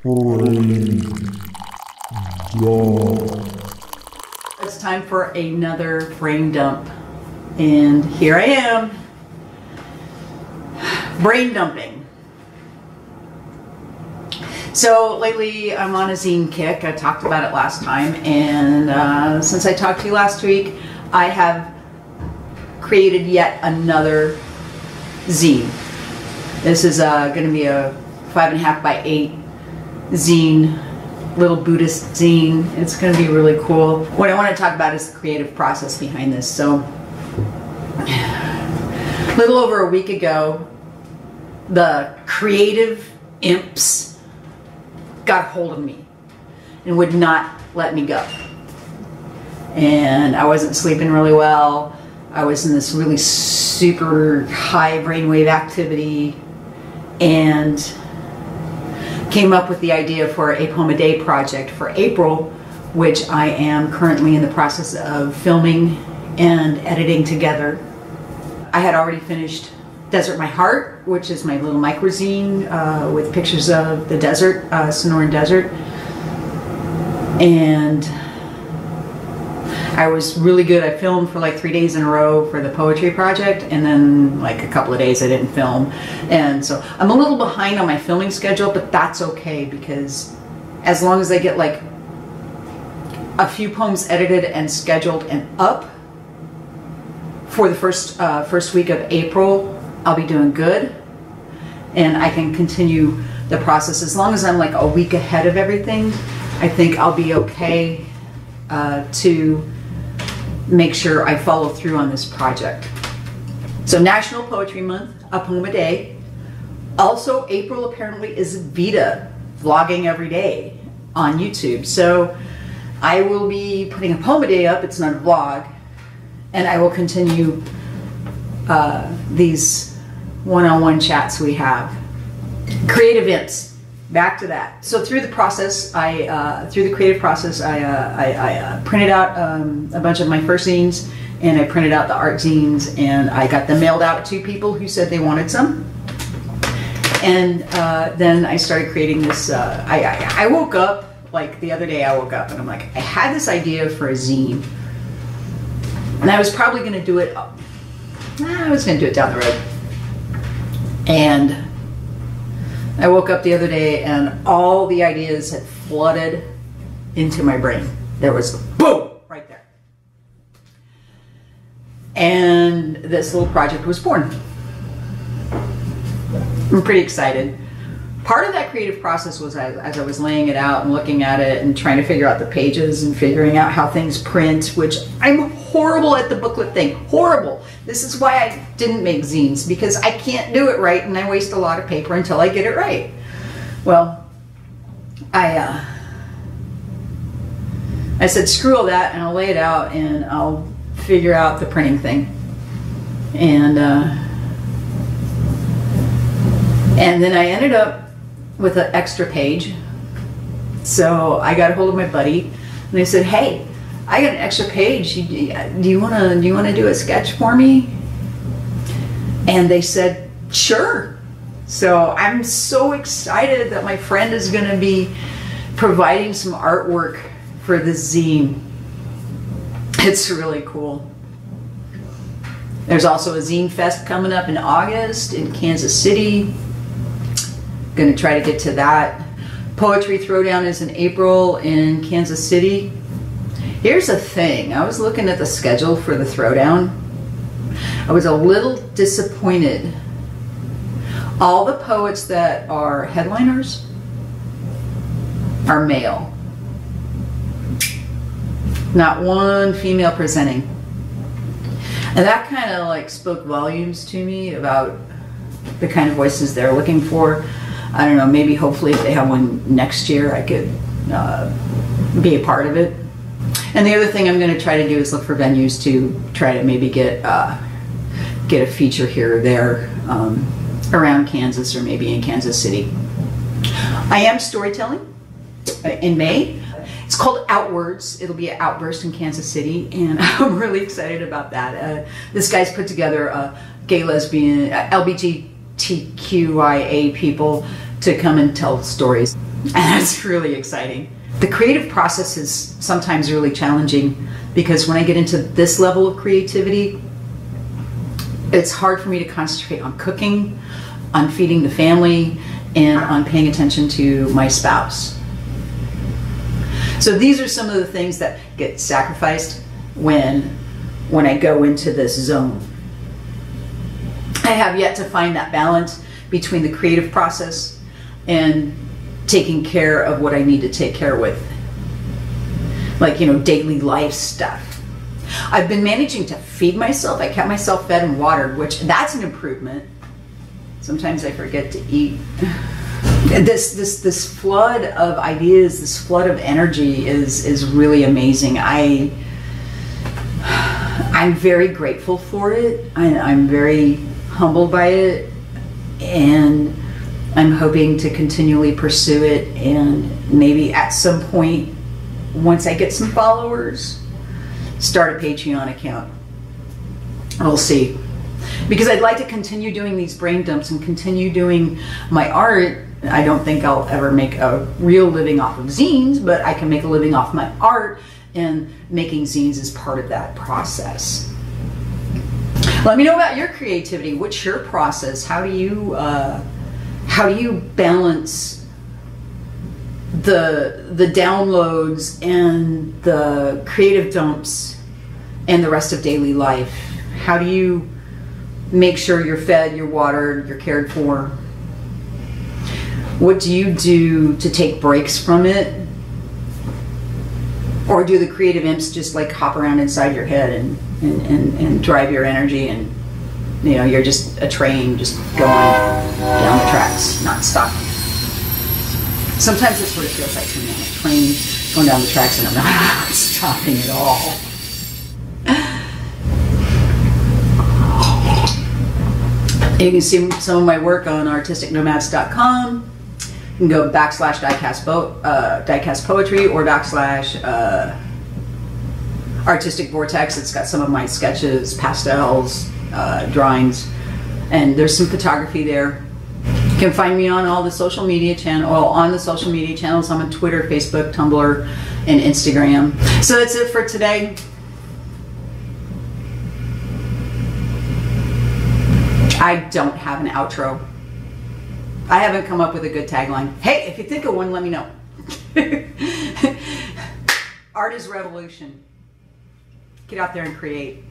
Brain dump. It's time for another brain dump, and here I am, brain dumping. So lately I'm on a zine kick. I talked about it last time, and since I talked to you last week, I have created yet another zine. This is going to be a 5.5 by 8 zine, little Buddhist zine. It's going to be really cool. What I want to talk about is the creative process behind this. So, a little over a week ago, the creative imps got a hold of me and would not let me go. And I wasn't sleeping really well. I was in this really super high brainwave activity, and came up with the idea for a poem a day project for April, which I am currently in the process of filming and editing together. I had already finished Desert My Heart, which is my little microzine with pictures of the desert, Sonoran Desert. And I was really good. I filmed for like 3 days in a row for the poetry project, and then like a couple of days I didn't film. And so I'm a little behind on my filming schedule, but that's okay, because as long as I get like a few poems edited and scheduled and up for the first week of April, I'll be doing good. And I can continue the process. As long as I'm like a week ahead of everything, I think I'll be okay to make sure I follow through on this project. So National Poetry Month, a poem a day. Also, April apparently is Vita, vlogging every day on YouTube. So I will be putting a poem a day up. It's not a vlog. And I will continue these one-on-one chats we have. Creative imps. Back to that. So through the process, through the creative process, I printed out a bunch of my first zines, and I printed out the art zines, and I got them mailed out to people who said they wanted some. And then I started creating this. I woke up, like the other day I woke up and I'm like, I had this idea for a zine, and I was probably going to do it, I was going to do it down the road. And I woke up the other day and all the ideas had flooded into my brain. There was boom right there. And this little project was born. I'm pretty excited. Part of that creative process was as I was laying it out and looking at it and trying to figure out the pages and figuring out how things print, which I'm horrible at the booklet thing. Horrible. This is why I didn't make zines, because I can't do it right and I waste a lot of paper until I get it right. Well, I said screw all that, and I'll lay it out and I'll figure out the printing thing. And then I ended up with an extra page. So I got a hold of my buddy and I said, hey, I got an extra page. Do you want to do a sketch for me? And they said, sure. So I'm so excited that my friend is going to be providing some artwork for the zine. It's really cool. There's also a Zine Fest coming up in August in Kansas City. Going to try to get to that. Poetry Throwdown is in April in Kansas City. Here's the thing. I was looking at the schedule for the Throwdown. I was a little disappointed. All the poets that are headliners are male. Not one female presenting. And that kind of like spoke volumes to me about the kind of voices they're looking for. I don't know, maybe hopefully if they have one next year I could be a part of it. And the other thing I'm going to try to do is look for venues to try to maybe get a feature here or there around Kansas, or maybe in Kansas City. I am storytelling in May. It's called Outwards. It'll be an outburst in Kansas City, and I'm really excited about that. This guy's put together gay, lesbian, LGBTQIA people to come and tell stories. And that's really exciting. The creative process is sometimes really challenging because when I get into this level of creativity, it's hard for me to concentrate on cooking, on feeding the family, and on paying attention to my spouse. So these are some of the things that get sacrificed when I go into this zone. I have yet to find that balance between the creative process and taking care of what I need to take care with. Like, daily life stuff. I've been managing to feed myself. I kept myself fed and watered, which that's an improvement. Sometimes I forget to eat. This flood of ideas, this flood of energy is really amazing. I'm very grateful for it. I'm very humbled by it, and I'm hoping to continually pursue it, and maybe at some point, once I get some followers, start a Patreon account. We'll see. Because I'd like to continue doing these brain dumps and continue doing my art. I don't think I'll ever make a real living off of zines, but I can make a living off my art, and making zines is part of that process. Let me know about your creativity. What's your process? How do you balance the downloads and the creative dumps and the rest of daily life? How do you make sure you're fed, you're watered, you're cared for? What do you do to take breaks from it? Or do the creative imps just like hop around inside your head and drive your energy, and you're just a train just going down the tracks, not stopping? Sometimes that's what it feels like to me. I'm a train going down the tracks and I'm not stopping at all. You can see some of my work on artisticnomads.com. You can go / diecast poetry or / artistic vortex. It's got some of my sketches, pastels, drawings, and there's some photography there. You can find me on all the social media channels. I'm on Twitter, Facebook, Tumblr, and Instagram. So that's it for today. I don't have an outro. I haven't come up with a good tagline. Hey, if you think of one, let me know. Art is revolution. Get out there and create.